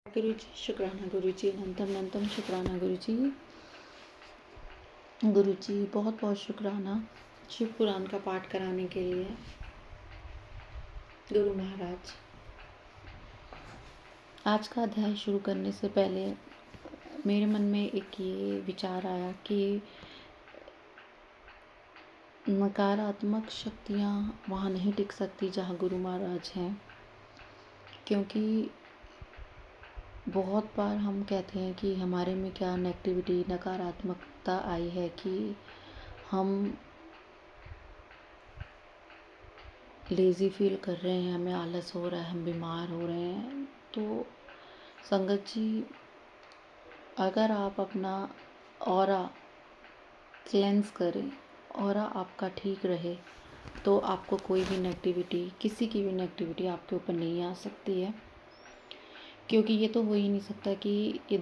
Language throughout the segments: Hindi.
गुरु जी शुक्राना गुरु जी, अनंतम अनंतम शुक्राना गुरु जी। गुरु जी बहुत बहुत शुक्राना शिव पुराण का पाठ कराने के लिए। गुरु महाराज, आज का अध्याय शुरू करने से पहले मेरे मन में एक ये विचार आया कि नकारात्मक शक्तियाँ वहाँ नहीं टिक सकती जहाँ गुरु महाराज हैं, क्योंकि बहुत बार हम कहते हैं कि हमारे में क्या नेगेटिविटी नकारात्मकता आई है कि हम लेज़ी फील कर रहे हैं, हमें आलस हो रहा है, हम बीमार हो रहे हैं। तो संगत जी, अगर आप अपना ऑरा क्लेंस करें, ऑरा आपका ठीक रहे, तो आपको कोई भी नेगेटिविटी, किसी की भी नेगेटिविटी आपके ऊपर नहीं आ सकती है। क्योंकि ये तो हो ही नहीं सकता कि ये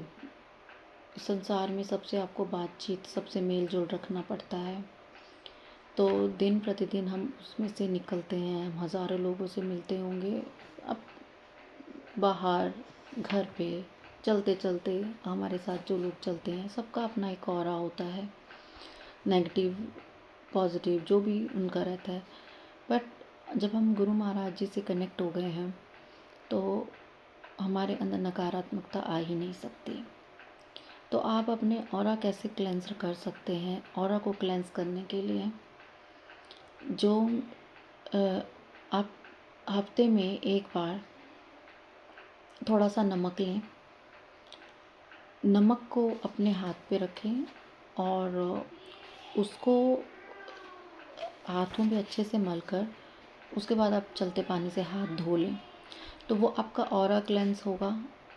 संसार में सबसे आपको बातचीत, सबसे मेल जोल रखना पड़ता है। तो दिन प्रतिदिन हम उसमें से निकलते हैं, हम हज़ारों लोगों से मिलते होंगे। अब बाहर, घर पे चलते चलते हमारे साथ जो लोग चलते हैं, सबका अपना एक ऑरा होता है, नेगेटिव पॉजिटिव जो भी उनका रहता है। बट जब हम गुरु महाराज जी से कनेक्ट हो गए हैं, तो हमारे अंदर नकारात्मकता आ ही नहीं सकती। तो आप अपने ऑरा कैसे क्लेंस कर सकते हैं? ऑरा को क्लेंस करने के लिए जो आप हफ्ते में एक बार थोड़ा सा नमक लें, नमक को अपने हाथ पे रखें और उसको हाथों में अच्छे से मलकर उसके बाद आप चलते पानी से हाथ धो लें। तो वो आपका ऑरा क्लेंस होगा।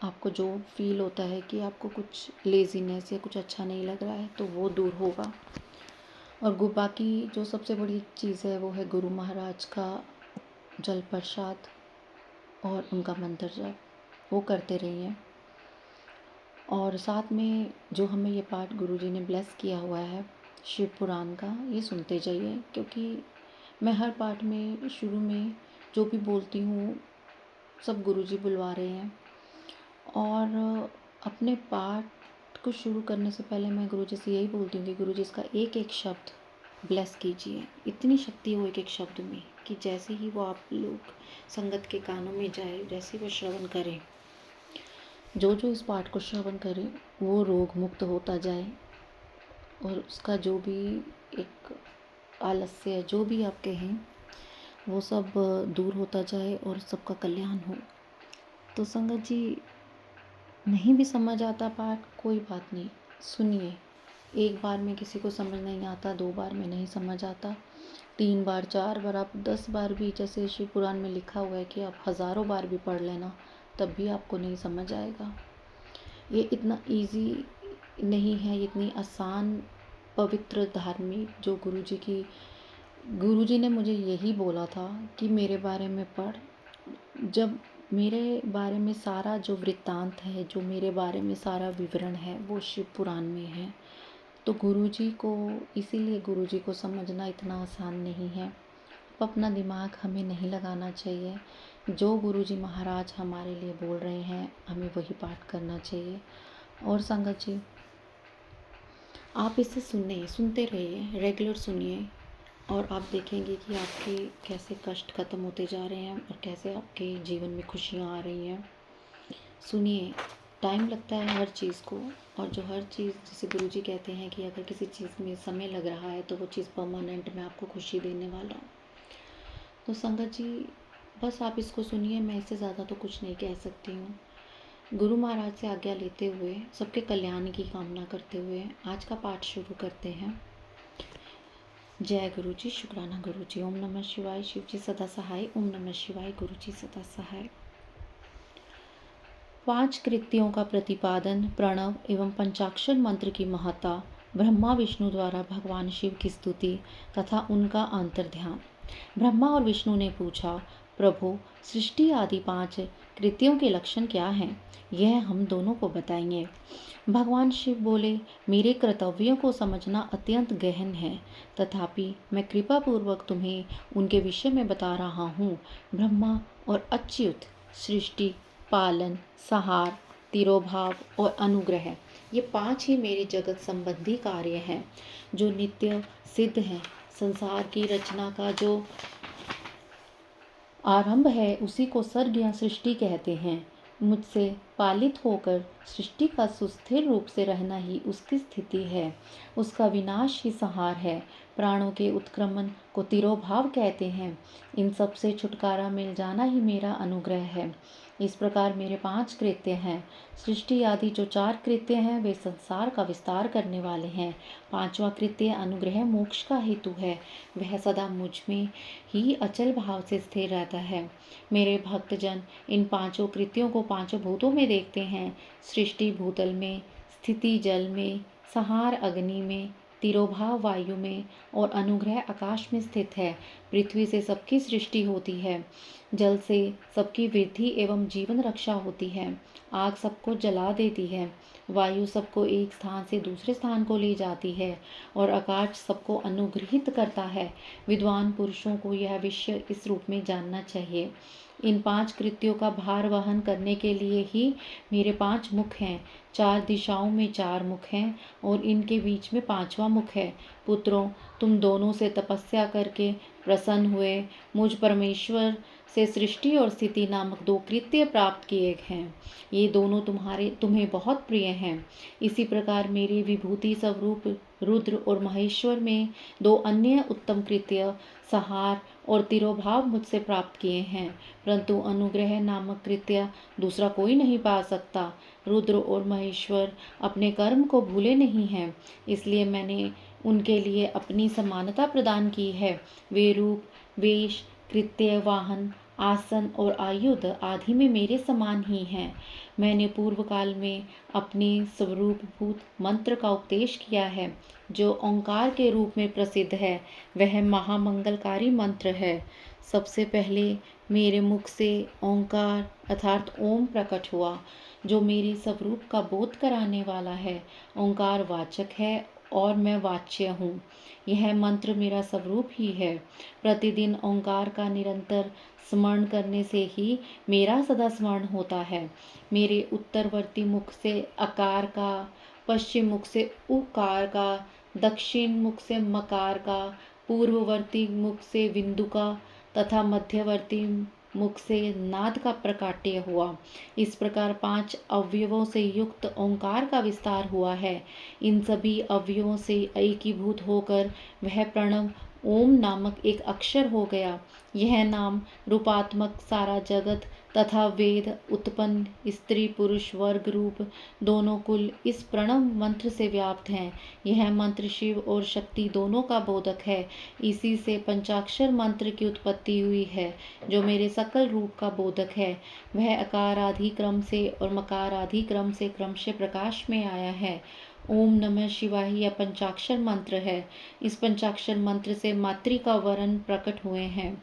आपको जो फील होता है कि आपको कुछ लेज़ीनेस या कुछ अच्छा नहीं लग रहा है, तो वो दूर होगा। और बाकी जो सबसे बड़ी चीज़ है वो है गुरु महाराज का जल प्रसाद और उनका मंत्र जप, वो करते रहिए। और साथ में जो हमें ये पाठ गुरु जी ने ब्लेस किया हुआ है शिव पुराण का, ये सुनते जाइए। क्योंकि मैं हर पाठ में शुरू में जो भी बोलती हूँ, सब गुरु जी बुलवा रहे हैं। और अपने पाठ को शुरू करने से पहले मैं गुरु जी से यही बोलती हूँ कि गुरु जी इसका एक एक शब्द ब्लेस कीजिए। इतनी शक्ति हो एक एक शब्द में कि जैसे ही वो आप लोग संगत के कानों में जाए, जैसे वो श्रवण करें, जो जो इस पाठ को श्रवण करें वो रोग मुक्त होता जाए, और उसका जो भी एक आलस्य है, जो भी आप कहें, वो सब दूर होता जाए और सबका कल्याण हो। तो संगत जी, नहीं भी समझ आता पाठ, कोई बात नहीं, सुनिए। एक बार में किसी को समझ नहीं आता, 2 बार में नहीं समझ आता, 3 बार 4 बार, आप 10 बार भी, जैसे शिव पुराण में लिखा हुआ है कि आप हज़ारों बार भी पढ़ लेना, तब भी आपको नहीं समझ आएगा। ये इतना इजी नहीं है, इतनी आसान पवित्र धार्मिक जो गुरु जी ने मुझे यही बोला था कि मेरे बारे में पढ़। जब मेरे बारे में सारा जो वृत्तांत है, जो मेरे बारे में सारा विवरण है, वो शिव पुराण में है। तो गुरुजी को, इसीलिए गुरुजी को समझना इतना आसान नहीं है। अपना दिमाग हमें नहीं लगाना चाहिए। जो गुरुजी महाराज हमारे लिए बोल रहे हैं, हमें वही पाठ करना चाहिए। और संगत जी, आप इसे सुनते रहिए, रेगुलर सुनिए, और आप देखेंगे कि आपके कैसे कष्ट ख़त्म होते जा रहे हैं और कैसे आपके जीवन में खुशियाँ आ रही हैं। सुनिए, टाइम लगता है हर चीज़ को, और जो हर चीज़, जैसे गुरुजी कहते हैं कि अगर किसी चीज़ में समय लग रहा है तो वो चीज़ परमानेंट में आपको खुशी देने वाला है। तो संगत जी, बस आप इसको सुनिए, मैं इससे ज़्यादा तो कुछ नहीं कह सकती हूँ। गुरु महाराज से आज्ञा लेते हुए, सबके कल्याण की कामना करते हुए आज का पाठ शुरू करते हैं। जय गुरु जी, शुक्राना गुरु जी। ओम नमः शिवाय। शिव जी सदा सहाय। ओम नमः शिवाय। गुरु जी सदा सहाय। 5 कृत्यों का प्रतिपादन, प्रणव एवं पंचाक्षर मंत्र की महत्ता, ब्रह्मा विष्णु द्वारा भगवान शिव की स्तुति तथा उनका अंतर्ध्यान। ब्रह्मा और विष्णु ने पूछा, प्रभु, सृष्टि आदि 5 कृत्यों के लक्षण क्या हैं? यह हम दोनों को बताएंगे। भगवान शिव बोले, मेरे कर्तव्यों को समझना अत्यंत गहन है, तथापि मैं कृपा पूर्वक तुम्हें उनके विषय में बता रहा हूँ। ब्रह्मा और अच्युत सृष्टि, पालन, संहार तिरोभाव और अनुग्रह। ये 5 ही मेरे जगत संबंधी कार्य हैं जो नित्य सिद्ध हैं। संसार की रचना का जो आरंभ है उसी को सर्ग या सृष्टि कहते हैं। मुझसे पालित होकर सृष्टि का सुस्थिर रूप से रहना ही उसकी स्थिति है, उसका विनाश ही संहार है। प्राणों के उत्क्रमण को तिरोभाव कहते हैं। इन सब से छुटकारा मिल जाना ही मेरा अनुग्रह है। इस प्रकार मेरे 5 कृत्य हैं। सृष्टि आदि जो 4 कृत्य हैं वे संसार का विस्तार करने वाले हैं। 5वां कृत्य अनुग्रह मोक्ष का हेतु है। वह सदा मुझ में ही अचल भाव से स्थिर रहता है। मेरे भक्तजन इन 5 कृत्यों को 5 भूतों में देखते हैं। सृष्टि भूतल में, स्थिति जल में, संहार अग्नि में, तिरोभाव वायु में और अनुग्रह आकाश में स्थित है। पृथ्वी से सबकी सृष्टि होती है, जल से सबकी वृद्धि एवं जीवन रक्षा होती है, आग सबको जला देती है, वायु सबको एक स्थान से दूसरे स्थान को ले जाती है और आकाश सबको अनुग्रहित करता है। विद्वान पुरुषों को यह विषय इस रूप में जानना चाहिए। इन 5 कृत्यों का भार वहन करने के लिए ही मेरे 5 मुख हैं। 4 दिशाओं में 4 मुख हैं और इनके बीच में 5वां मुख है। पुत्रों, तुम दोनों से तपस्या करके प्रसन्न हुए मुझ परमेश्वर से सृष्टि और स्थिति नामक 2 कृत्य प्राप्त किए हैं। ये दोनों तुम्हें बहुत प्रिय हैं। इसी प्रकार मेरे विभूति स्वरूप रुद्र और महेश्वर में 2 अन्य उत्तम कृत्य संहार और तिरोभाव मुझसे प्राप्त किए हैं, परंतु अनुग्रह नामक कृत्य दूसरा कोई नहीं पा सकता। रुद्र और महेश्वर अपने कर्म को भूले नहीं हैं, इसलिए मैंने उनके लिए अपनी समानता प्रदान की है। वे रूप, वेश, कृत्य, वाहन, आसन और आयुध आदि में मेरे समान ही हैं। मैंने पूर्व काल में अपने स्वरूपभूत मंत्र का उपदेश किया है, जो ओंकार के रूप में प्रसिद्ध है। वह महामंगलकारी मंत्र है। सबसे पहले मेरे मुख से ओंकार अर्थात ओम प्रकट हुआ, जो मेरे स्वरूप का बोध कराने वाला है। ओंकार वाचक है और मैं वाच्य हूँ। यह मंत्र मेरा स्वरूप ही है। प्रतिदिन ओंकार का निरंतर स्मरण करने से ही मेरा सदा स्मरण होता है। मेरे उत्तरवर्ती मुख से अकार का, पश्चिम मुख से उकार का, दक्षिण मुख से मकार का, पूर्ववर्ती मुख से बिंदु का तथा मध्यवर्ती मुख से नाद का प्रकाट्य हुआ। इस प्रकार 5 अवयवों से युक्त ओंकार का विस्तार हुआ है। इन सभी अवयवों से एकीभूत होकर वह प्रणव ओम नामक एक अक्षर हो गया। यह नाम रूपात्मक सारा जगत तथा वेद उत्पन्न स्त्री पुरुष वर्ग रूप दोनों कुल इस प्रणव मंत्र से व्याप्त हैं। यह मंत्र शिव और शक्ति दोनों का बोधक है। इसी से पंचाक्षर मंत्र की उत्पत्ति हुई है, जो मेरे सकल रूप का बोधक है। वह अकार आदि क्रम से और मकार आदि क्रम से क्रमशः प्रकाश में आया है। ओम नमः शिवाय यह पंचाक्षर मंत्र है। इस पंचाक्षर मंत्र से मातृका वर्ण प्रकट हुए हैं,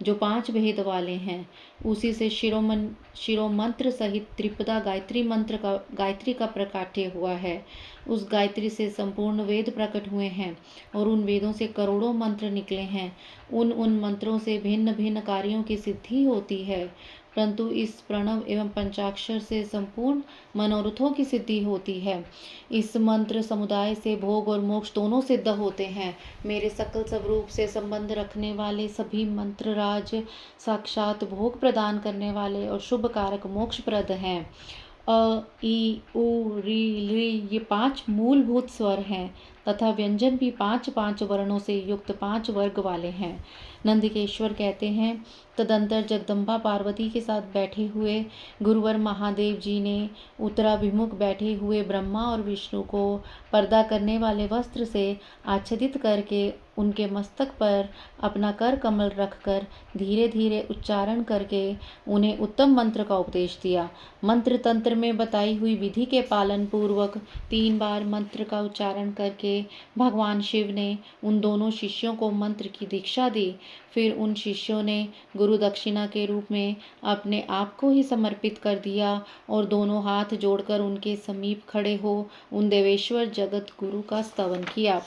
जो 5 भेद वाले हैं। उसी से शिरोमंत्र सहित त्रिपदा गायत्री का प्रकाट्य हुआ है। उस गायत्री से संपूर्ण वेद प्रकट हुए हैं और उन वेदों से करोड़ों मंत्र निकले हैं। उन मंत्रों से भिन्न भिन्न कार्यों की सिद्धि होती है, परंतु इस प्रणव एवं पंचाक्षर से संपूर्ण मनोरथों की सिद्धि होती है। इस मंत्र समुदाय से भोग और मोक्ष दोनों सिद्ध होते हैं। मेरे सकल स्वरूप से संबंध रखने वाले सभी मंत्र राज साक्षात भोग प्रदान करने वाले और शुभ कारक मोक्षप्रद हैं। अ, ई, उ, री, ली ये 5 मूलभूत स्वर हैं तथा व्यंजन भी 5 वर्णों से युक्त 5 वर्ग वाले हैं। नंदिकेश्वर कहते हैं, तदंतर जगदम्बा पार्वती के साथ बैठे हुए गुरुवर महादेव जी ने उत्तराभिमुख बैठे हुए ब्रह्मा और विष्णु को पर्दा करने वाले वस्त्र से आच्छादित करके उनके मस्तक पर अपना कर कमल रखकर धीरे धीरे उच्चारण करके उन्हें उत्तम मंत्र का उपदेश दिया। मंत्र तंत्र में बताई हुई विधि के पालन पूर्वक 3 बार मंत्र का उच्चारण करके भगवान शिव ने उन दोनों शिष्यों को मंत्र की दीक्षा दी। फिर उन शिष्यों ने गुरु दक्षिणा के रूप में अपने आप को ही समर्पित कर दिया और दोनों हाथ जोड़कर उनके समीप खड़े हो उन देवेश्वर जगत गुरु का स्तवन किया।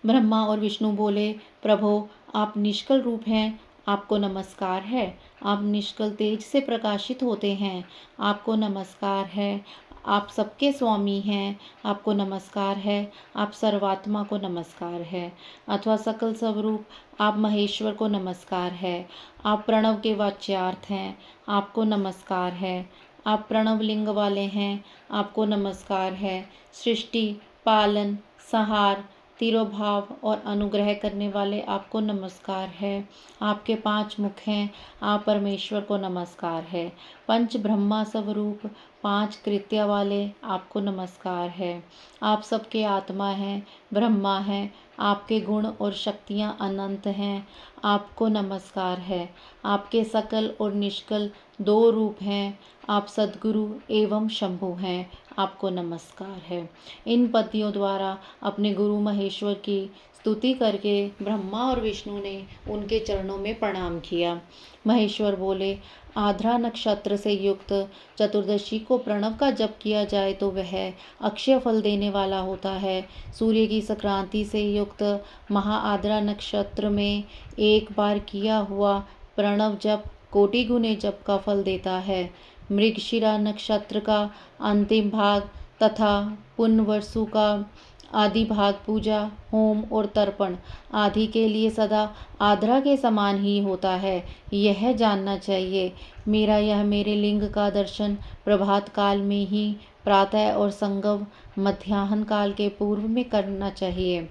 ब्रह्मा और विष्णु बोले, प्रभो, आप निष्कल रूप हैं, आपको नमस्कार है। आप निष्कल तेज से प्रकाशित होते हैं, आपको नमस्कार है। आप सबके स्वामी हैं, आपको नमस्कार है। आप सर्वात्मा को नमस्कार है, अथवा सकल स्वरूप आप महेश्वर को नमस्कार है। आप प्रणव के वाच्यार्थ हैं, आपको नमस्कार है। आप प्रणव लिंग वाले हैं, आपको नमस्कार है। सृष्टि, पालन, संहार, तिरोभाव और अनुग्रह करने वाले आपको नमस्कार है। आपके 5 मुख हैं, आप परमेश्वर को नमस्कार है। पंच ब्रह्मा स्वरूप 5 कृत्या वाले आपको नमस्कार है। आप सबके आत्मा हैं, ब्रह्मा हैं, आपके गुण और शक्तियाँ अनंत हैं, आपको नमस्कार है। आपके सकल और निष्कल 2 रूप हैं, आप सद्गुरु एवं शंभु हैं, आपको नमस्कार है। इन पद्यों द्वारा अपने गुरु महेश्वर की स्तुति करके ब्रह्मा और विष्णु ने उनके चरणों में प्रणाम किया। महेश्वर बोले, आद्रा नक्षत्र से युक्त चतुर्दशी को प्रणव का जप किया जाए तो वह अक्षय फल देने वाला होता है। सूर्य की संक्रांति से युक्त महाआद्रा नक्षत्र में एक बार किया हुआ प्रणव जप कोटि गुने जप का फल देता है। मृगशिरा नक्षत्र का अंतिम भाग तथा पुनर्वसु का आदि भाग पूजा, होम और तर्पण आदि के लिए सदा आद्रा के समान ही होता है, यह जानना चाहिए। मेरे लिंग का दर्शन प्रभात काल में ही, प्रातः और संगम मध्याह्न काल के पूर्व में करना चाहिए।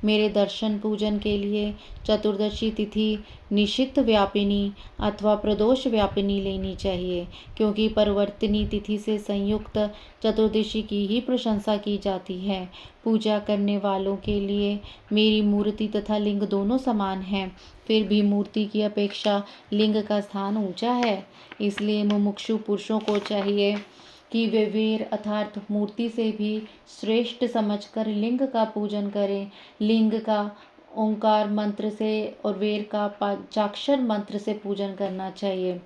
मेरे दर्शन पूजन के लिए चतुर्दशी तिथि निषिद्ध व्यापिनी अथवा प्रदोष व्यापिनी लेनी चाहिए, क्योंकि परिवर्तिनी तिथि से संयुक्त चतुर्दशी की ही प्रशंसा की जाती है। पूजा करने वालों के लिए मेरी मूर्ति तथा लिंग दोनों समान हैं, फिर भी मूर्ति की अपेक्षा लिंग का स्थान ऊंचा है। इसलिए मुमुक्षु पुरुषों को चाहिए कि वे वीर अर्थात मूर्ति से भी श्रेष्ठ समझकर लिंग का पूजन करें। लिंग का ओंकार मंत्र से और वीर का पंचाक्षर मंत्र से पूजन करना चाहिए।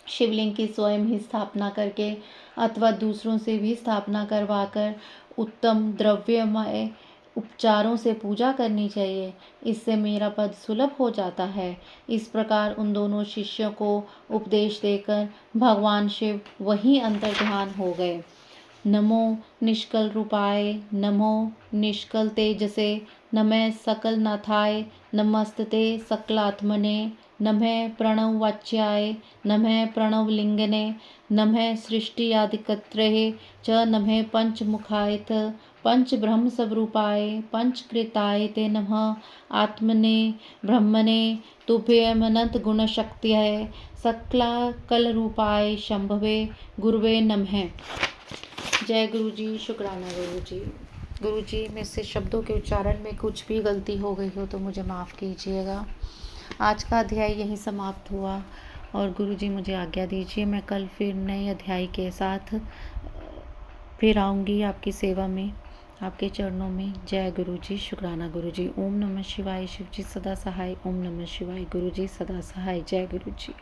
शिवलिंग की स्वयं ही स्थापना करके अथवा दूसरों से भी स्थापना करवाकर उत्तम द्रव्यमय उपचारों से पूजा करनी चाहिए। इससे मेरा पद सुलभ हो जाता है। इस प्रकार उन दोनों शिष्यों को उपदेश देकर भगवान शिव वहीं अंतर्ध्यान हो गए। नमो निष्कल रूपाय, नमो निष्कल तेजसे, नमः सकल नाथाय, नमस्ते सकलात्मने, नमः प्रणव वाच्याय, नमः प्रणव लिंगने, नमः सृष्टि आदिकर्त्रे च, नमः पंचमुखायत पंच ब्रह्म स्वरूपाय पंचकृताय ते नमः। आत्मने ब्रह्मणे तुभ्यमनंत गुणशक्त्यै सकला कल रूपाय शंभवे गुरुवे नमः। जय गुरु जी, शुक्राना गुरु जी। गुरु जी, में से शब्दों के उच्चारण में कुछ भी गलती हो गई हो तो मुझे माफ़ कीजिएगा। आज का अध्याय यहीं समाप्त हुआ और गुरु जी मुझे आज्ञा दीजिए। मैं कल फिर नए अध्याय के साथ फिर आऊँगी आपकी सेवा में, आपके चरणों में। जय गुरु जी, शुक्राना गुरु जी। ओम नमः शिवाय। शिव जी सदा सहाय। ओम नमः शिवाय। गुरु जी सदा सहाय। जय गुरु जी।